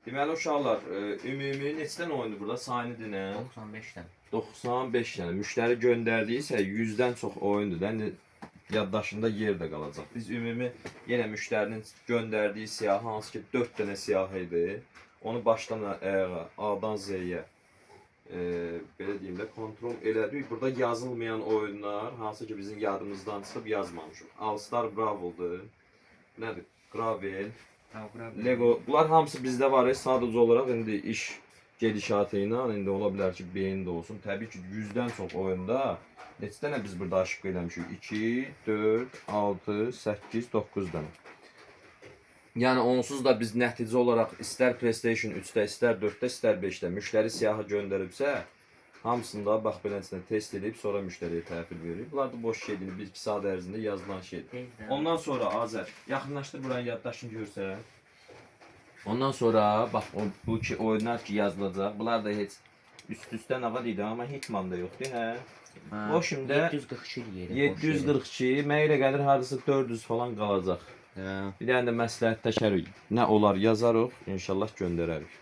Deməli uşaqlar, ümumi neçədən oyundu burada? Sayını nə? 95'ten. 95 yəni. Müştəri göndərdiysə 100-dən çox oyundur da. İndi yaddaşında yer də qalacaq. Biz ümumi yenə müştərinin göndərdiyi siyahı hansı ki 4 dənə siyahı idi. Onu başdan ayağa, A-dan Z-yə belə deyim də kontrol elədik. Burada yazılmayan oyunlar hansı ki bizim yadımızdan çıxıb yazmamışıq. All Star Brawl-dur. Nədir? Gravel. Lego. Bunlar hamısı bizdə var. Sadəcə olaraq indi iş gedişatı ilə indi ola bilər ki, beyin də olsun. Təbii ki, 100-dən çox oyunda neçə dənə biz burada aşıq eləmişik? 2, 4, 6, 8, 9 dənə. Yəni onsuz da biz nəticə olaraq istər PlayStation 3-də, istər 4-də, istər 5-də müştəri siyahı göndəribsə, hamısında bax beləsinə test edib sonra müştəriyə təhvil verir. Bunlar da boş şeydir. 1-2 saat ərzində yazılan şeydir. Ondan sonra Azər, yaxınlaşdır buranın yaddaşını görsən. Ondan sonra bax bu ki oyunlar ki yazılacaq. Bunlar da heç üst-üstə nə var idi, amma Hitman da yoxdur, hə? O şimdi 742 diyelim. 742, mənə elə gəlir hardasa 400 falan qalacaq. Hə. Bir dənə də məsləhət təşəkkür nə olar yazarıq, inşallah göndərərik.